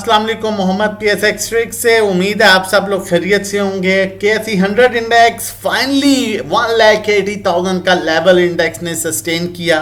अस्सलाम वालेकुम। Mohammad PSX trick से उम्मीद है आप सब लोग खैरियत से होंगे। KSE 100 इंडेक्स फाइनली 1,80,000 का लेवल इंडेक्स ने सस्टेन किया,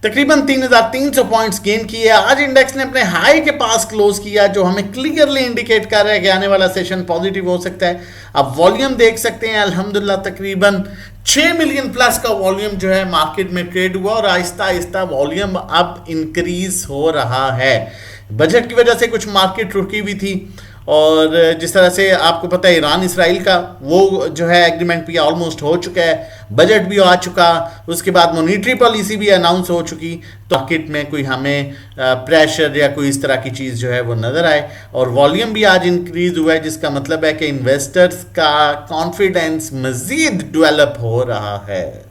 तकरीबन 3,300 पॉइंट्स गेन किए। आज इंडेक्स ने अपने हाई के पास क्लोज किया, जो हमें क्लियरली इंडिकेट कर रहा है कि आने वाला सेशन पॉजिटिव हो सकता है। अब वॉल्यूम देख सकते हैं, अल्हम्दुलिल्लाह तकरीबन 6 मिलियन प्लस का वॉल्यूम जो है मार्केट में ट्रेड हुआ और आहिस्ता आहिस्ता वॉल्यूम अब इंक्रीज हो रहा है। बजट की वजह से कुछ मार्केट रुकी हुई थी और जिस तरह से आपको पता है ईरान इसराइल का वो जो है एग्रीमेंट भी ऑलमोस्ट हो चुका है, बजट भी आ चुका, उसके बाद मॉनेटरी पॉलिसी भी अनाउंस हो चुकी, तो मार्केट में कोई हमें प्रेशर या कोई इस तरह की चीज़ जो है वो नज़र आए और वॉल्यूम भी आज इंक्रीज हुआ है, जिसका मतलब है कि इन्वेस्टर्स का कॉन्फिडेंस मज़ीद डेवलप हो रहा है।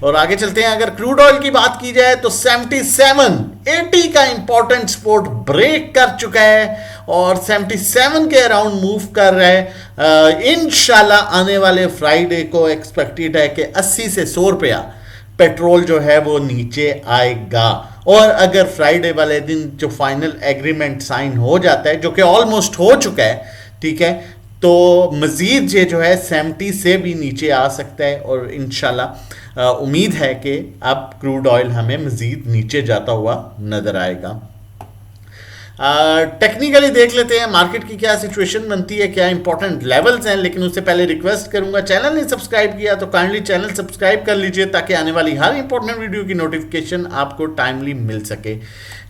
और आगे चलते हैं, अगर क्रूड ऑयल की बात की जाए तो 77-80 का इंपॉर्टेंट सपोर्ट ब्रेक कर चुका है और 77 के अराउंड मूव कर रहा है। इंशाल्लाह आने वाले फ्राइडे को एक्सपेक्टेड है कि 80 से 100 रुपया पेट्रोल जो है वो नीचे आएगा। और अगर फ्राइडे वाले दिन जो फाइनल एग्रीमेंट साइन हो जाता है, जो कि ऑलमोस्ट हो चुका है, ठीक है, तो मज़ीद ये जो है 70 से भी नीचे आ सकता है और इंशाल्लाह उम्मीद है कि अब क्रूड ऑयल हमें मज़ीद नीचे जाता हुआ नज़र आएगा। टेक्निकली देख लेते हैं मार्केट की क्या सिचुएशन बनती है, क्या इंपॉर्टेंट लेवल्स हैं। लेकिन उससे पहले रिक्वेस्ट करूंगा, चैनल नहीं सब्सक्राइब किया तो काइंडली चैनल सब्सक्राइब कर लीजिए ताकि आने वाली हर इंपॉर्टेंट वीडियो की नोटिफिकेशन आपको टाइमली मिल सके।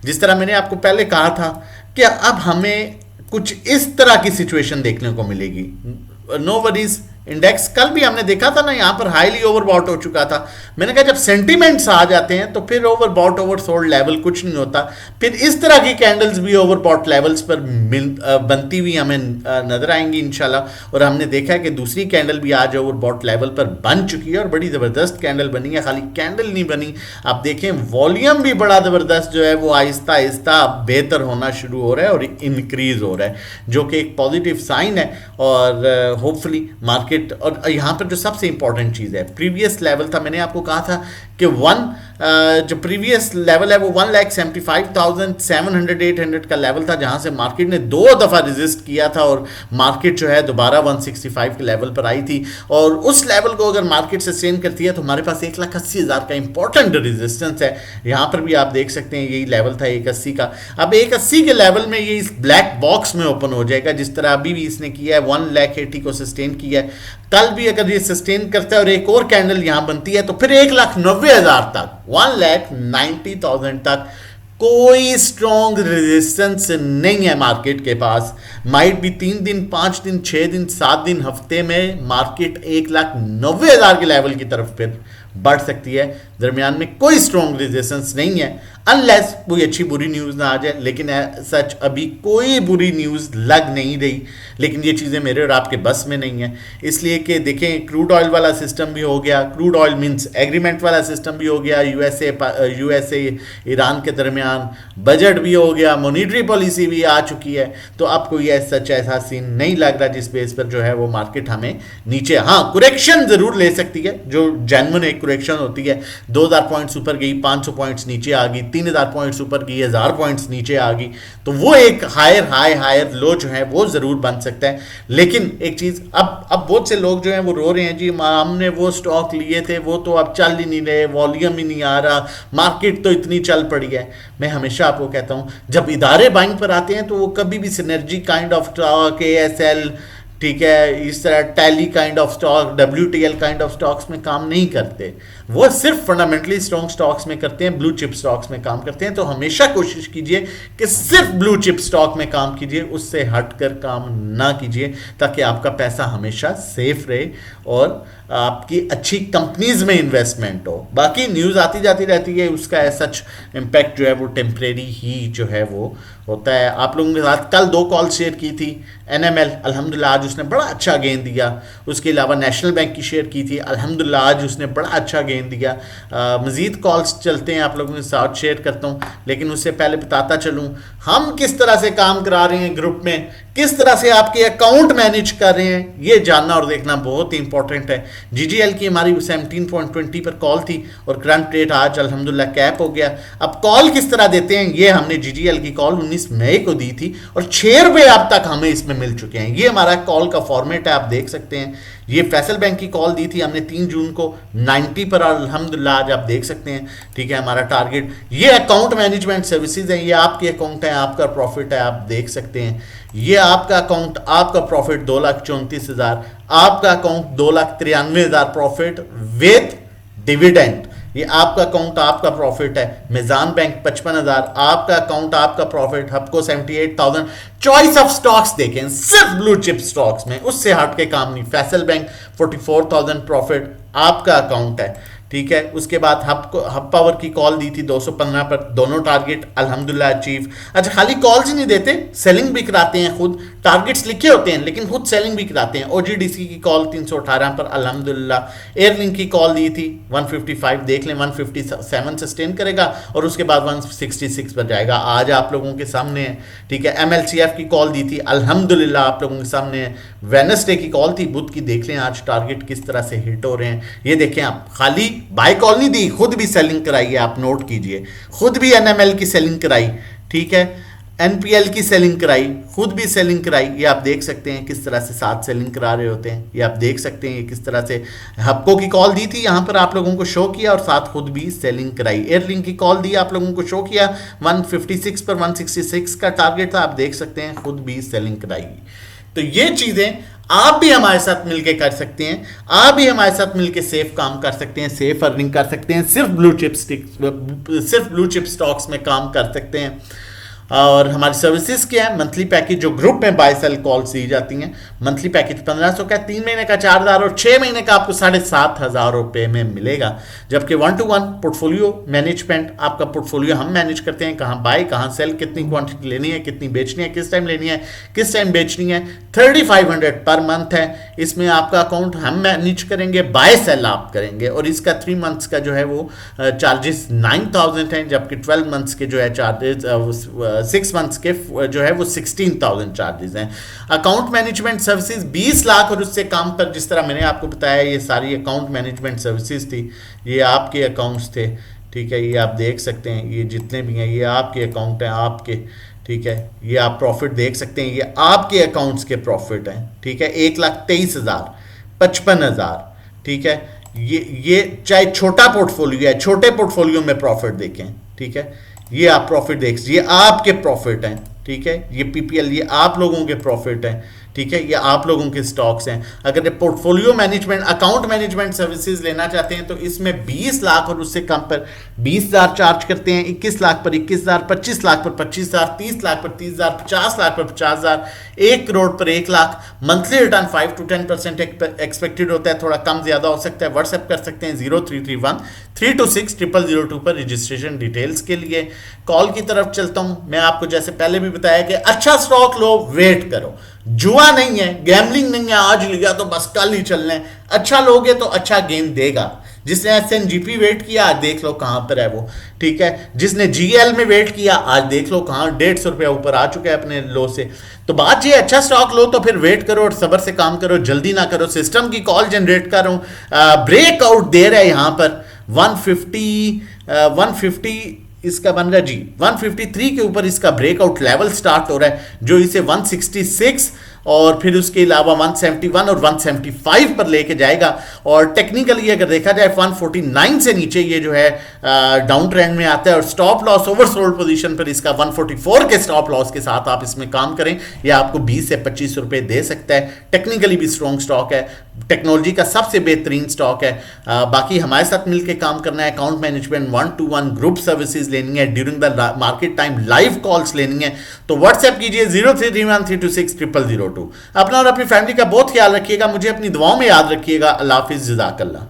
जिस तरह मैंने आपको पहले कहा था कि अब हमें कुछ इस तरह की सिचुएशन देखने को मिलेगी। नो वरीज, इंडेक्स कल भी हमने देखा था ना, यहाँ पर हाईली ओवरबॉट हो चुका था। मैंने कहा जब सेंटीमेंट्स आ जाते हैं तो फिर ओवरबॉट ओवरसोल्ड लेवल कुछ नहीं होता, फिर इस तरह की कैंडल्स भी ओवरबॉट लेवल्स पर बनती हुई हमें नजर आएंगी इंशाल्लाह। और हमने देखा है कि दूसरी कैंडल भी आज ओवरबॉट लेवल पर बन चुकी है और बड़ी ज़बरदस्त कैंडल बनी है। खाली कैंडल नहीं बनी, आप देखें वॉल्यूम भी बड़ा ज़बरदस्त जो है वो आहिस्ता आहिस्ता बेहतर होना शुरू हो रहा है और इंक्रीज हो रहा है, जो कि एक पॉजिटिव साइन है। और होपफुली मार्केट, और यहाँ पर जो सबसे इंपॉर्टेंट चीज़ है, प्रीवियस लेवल था, मैंने आपको कहा था कि जो प्रीवियस लेवल है वो 1,75,700-800 का लेवल था, जहाँ से मार्केट ने 2 दफ़ा रेजिस्ट किया था और मार्केट जो है दोबारा 165 के लेवल पर आई थी। और उस लेवल को अगर मार्केट सस्टेन करती है तो हमारे पास 1,80,000 का इंपॉर्टेंट रेजिस्टेंस है। यहाँ पर भी आप देख सकते हैं यही लेवल था 1,80 का। अब 1,80 के लेवल में ये इस ब्लैक बॉक्स में ओपन हो जाएगा, जिस तरह अभी भी इसने किया है, 1,80,000 को सस्टेन किया है। कल भी अगर ये सस्टेन करता है और एक और कैंडल यहां बनती है तो फिर 1,90,000 तक, 1,90,000 तक कोई स्ट्रॉन्ग रेजिस्टेंस नहीं है मार्केट के पास। माइट भी 3 दिन, 5 दिन, 6 दिन, 7 दिन, हफ्ते में मार्केट 1,90,000 के लेवल की तरफ फिर बढ़ सकती है। दरमियान में कोई स्ट्रॉन्ग रेजिस्टेंस नहीं है, अनलेस कोई अच्छी बुरी न्यूज़ ना आ जाए। लेकिन सच अभी कोई बुरी न्यूज़ लग नहीं रही, लेकिन ये चीज़ें मेरे और आपके बस में नहीं है। इसलिए कि देखें, क्रूड ऑयल वाला सिस्टम भी हो गया, क्रूड ऑयल मींस एग्रीमेंट वाला सिस्टम भी हो गया, यूएसए ईरान के दरमियान बजट भी हो गया, मॉनेटरी पॉलिसी भी आ चुकी है। तो अब कोई ऐसा सीन नहीं लग रहा जिस बेस पर जो है वो मार्केट हमें नीचे, हाँ कुरेक्शन ज़रूर ले सकती है, जो जेन्युइन एक कुरेक्शन होती है। 2,000 पॉइंट्स ऊपर गई, 500 पॉइंट्स नीचे आ गई, 3,000 पॉइंट्स ऊपर गई, 1,000 पॉइंट्स नीचे आ गई, तो वो एक हायर लो जो है वो ज़रूर बन सकता है। लेकिन एक चीज़, अब बहुत से लोग जो हैं वो रो रहे हैं, जी हमने वो स्टॉक लिए थे वो तो अब चल ही नहीं रहे, वॉल्यूम ही नहीं आ रहा, मार्केट तो इतनी चल पड़ी है। मैं हमेशा आपको कहता हूँ, जब इदारे बाइंग पर आते हैं तो वो कभी भी synergy kind of stock, ASL, ठीक है, इस तरह tally kind of stock, WTL kind of stocks में काम नहीं करते। वो सिर्फ फंडामेंटली स्ट्रॉन्ग स्टॉक्स में करते हैं, ब्लू चिप स्टॉक्स में काम करते हैं। तो हमेशा कोशिश कीजिए कि सिर्फ ब्लू चिप स्टॉक में काम कीजिए, उससे हटकर काम ना कीजिए, ताकि आपका पैसा हमेशा सेफ रहे और आपकी अच्छी कंपनीज में इन्वेस्टमेंट हो। बाकी न्यूज़ आती जाती रहती है, उसका सच इम्पैक्ट जो है वो टेम्परेरी ही जो है वो होता है। आप लोगों के साथ कल 2 कॉल शेयर की थी, NML अल्हम्दुलिल्लाह आज उसने बड़ा अच्छा गेन दिया। उसके अलावा नेशनल बैंक की शेयर की थी, अल्हम्दुलिल्लाह आज उसने बड़ा अच्छा गेन दिया। मज़ीद कॉल्स चलते हैं, आप लोगों के साथ शेयर करता हूँ, लेकिन उससे पहले बताता चलूँ हम किस तरह से काम करा रहे हैं ग्रुप में किस तरह से आपके अकाउंट मैनेज कर रहे हैं, ये जानना और देखना बहुत ही इंपॉर्टेंट है। जीजीएल की हमारी 17.20 पर कॉल थी और करंट रेट आज अल्हम्दुलिल्लाह कैप हो गया। अब कॉल किस तरह देते हैं, ये हमने जीजीएल की कॉल 19 मई को दी थी और 6 रुपये अब तक हमें इसमें मिल चुके हैं। ये हमारा कॉल का फॉर्मेट है, आप देख सकते हैं। ये फैसल बैंक की कॉल दी थी हमने 3 जून को 90 पर, अल्हम्दुलिल्लाह आज आप देख सकते हैं। ठीक है, हमारा टारगेट ये अकाउंट मैनेजमेंट सर्विसेज है, ये आपके अकाउंट है, आपका प्रॉफिट है, आप देख सकते हैं। ये आपका अकाउंट, आपका प्रॉफिट 2,34,000, आपका अकाउंट 2,93,000 प्रॉफिट विद डिविडेंड। ये आपका अकाउंट, आपका प्रॉफिट है। मिजान बैंक 55,000, आपका अकाउंट, आपका प्रॉफिट। हपको 78,000। चॉइस ऑफ स्टॉक्स देखें सिर्फ ब्लू चिप स्टॉक्स में, उससे हट के काम नहीं। फैसल बैंक 44,000 प्रॉफिट, आपका अकाउंट है। ठीक है, उसके बाद हब पावर की कॉल दी थी 215 पर, दोनों टारगेट अल्हम्दुलिल्लाह अचीव। अच्छा, खाली कॉल्स ही नहीं देते, सेलिंग भी कराते हैं खुद। टारगेट्स लिखे होते हैं लेकिन खुद सेलिंग भी कराते हैं। ओजीडीसी की कॉल 318 पर अल्हम्दुलिल्लाह। एयरलिंक की कॉल दी थी 155, देख लें 157 सस्टेन करेगा और उसके बाद 166 पर जाएगा, आज आप लोगों के सामने है। ठीक है, एमएलसीएफ की कॉल दी थी अल्हम्दुलिल्लाह आप लोगों के सामने है। वेडनेसडे की कॉल थी, बुध की, देख लें आज टारगेट किस तरह से हिट हो रहे हैं। ये देखें आप, खाली बाय कॉल नहीं दी, खुद भी सेलिंग कराई है, आप नोट कीजिए। खुद भी एनएमएल की सेलिंग कराई, ठीक है, एनपीएल की सेलिंग कराई, खुद भी सेलिंग कराई। ये आप देख सकते हैं किस तरह से साथ सेलिंग करा रहे होते हैं। ये आप देख सकते हैं किस तरह से हपको की कॉल दी थी, यहाँ पर आप लोगों को शो किया और साथ खुद भी सेलिंग कराई। एयरलिंक की कॉल दी, आप लोगों को शो किया 156 पर, 166 का टारगेट था, आप देख सकते हैं खुद भी सेलिंग कराई। तो ये चीज़ें आप भी हमारे साथ मिलके कर सकते हैं, आप भी हमारे साथ मिलके सेफ काम कर सकते हैं, सेफ अर्निंग कर सकते हैं, सिर्फ ब्लू चिप स्टॉक्स में काम कर सकते हैं। और हमारी सर्विसेज क्या है, मंथली पैकेज जो ग्रुप में बाय सेल कॉल्स दी जाती हैं, मंथली पैकेज 1500 का, 3 महीने का 4,000 और 6 महीने का आपको 7,500 रुपये में मिलेगा। जबकि 1-to-1 पोर्टफोलियो मैनेजमेंट, आपका पोर्टफोलियो हम मैनेज करते हैं, कहाँ बाय कहाँ सेल, कितनी क्वांटिटी लेनी है, कितनी बेचनी है, किस टाइम लेनी है, किस टाइम बेचनी है। 3,500 पर मंथ है, इसमें आपका अकाउंट हम मैनेज करेंगे, बाय सेल आप करेंगे। और इसका 3 मंथ्स का जो है वो चार्जेस 9,000 हैं, जबकि 12 मंथ्स के जो है चार्जेस 6 मंथ्स के जो है वो 16,000 चार्जेस हैं। अकाउंट मैनेजमेंट सर्विसेज 20 लाख और उससे काम पर, जिस तरह मैंने आपको बताया ये सारी अकाउंट मैनेजमेंट सर्विसेज थी, ये आपके अकाउंट्स थे। ठीक है, ये आप देख सकते हैं, ये जितने भी हैं ये आपके अकाउंट हैं आपके। ठीक है, ये आप प्रॉफिट देख सकते हैं, ये आपके अकाउंट्स के प्रॉफिट हैं। ठीक है, 1,23,000, 55,000। ठीक है, ये चाहे छोटा पोर्टफोलियो है, छोटे पोर्टफोलियो में प्रॉफिट देखें। ठीक है, ये आप प्रॉफिट देख, ये आपके प्रॉफिट हैं। ठीक है, ये पीपीएल, ये आप लोगों के प्रॉफिट हैं। ठीक है, ये आप लोगों के स्टॉक्स हैं। अगर ये portfolio management, account management services लेना चाहते हैं तो इसमें 20 लाख और उससे कम पर 20,000 चार्ज करते हैं, 21 लाख पर 21,000, 25 लाख पर 25,000, 30 लाख पर 30,000, 50 लाख पर 50,000, 1 करोड़ पर 1 lakh. Monthly return 5 to 10% expected होता है, थोड़ा कम ज्यादा हो सकता है। व्हाट्सएप कर सकते हैं 0331-326-0002 पर रजिस्ट्रेशन डिटेल्स के लिए। कॉल की तरफ चलता हूं, मैं आपको जैसे पहले भी बताया कि अच्छा स्टॉक लो, वेट करो, जुआ नहीं है, गैम्बलिंग नहीं है, आज लिया तो बस कल ही चलना है। अच्छा लोगे तो अच्छा गेम देगा। जिसने एसएनजीपी वेट किया, आज देख लो कहां पर है वो। ठीक है, जिसने जीएल में वेट किया, आज देख लो कहां 150 रुपया ऊपर आ चुका है अपने लो से। तो बात ये, अच्छा स्टॉक लो तो फिर वेट करो और सब्र से काम करो, जल्दी ना करो। सिस्टम की कॉल जनरेट कर रहा हूं, ब्रेकआउट दे रहा है यहां पर 150 इसका बन रहा जी 153 के ऊपर इसका ब्रेकआउट लेवल स्टार्ट हो रहा है, जो इसे 166 और फिर उसके अलावा 171 और 175 पर लेके जाएगा। और टेक्निकली अगर देखा जाए 149 से नीचे ये जो है डाउन ट्रेंड में आता है। और स्टॉप लॉस ओवरसोल्ड पोजीशन पर इसका 144 के स्टॉप लॉस के साथ आप इसमें काम करें, यह आपको 20 से 25 रुपए दे सकता है। टेक्निकली भी स्ट्रॉन्ग स्टॉक है, टेक्नोलॉजी का सबसे बेहतरीन स्टॉक है। बाकी हमारे साथ मिलकर काम करना है, account management 1-to-1 group services लेनी है, during the market time live calls लेनी है, तो व्हाट्सएप कीजिए 0331326002। अपना और अपनी फैमिली का बहुत ख्याल रखिएगा, मुझे अपनी दुआओं में याद रखिएगा। अल्लाह हाफिज़, जज़ाकल्लाह।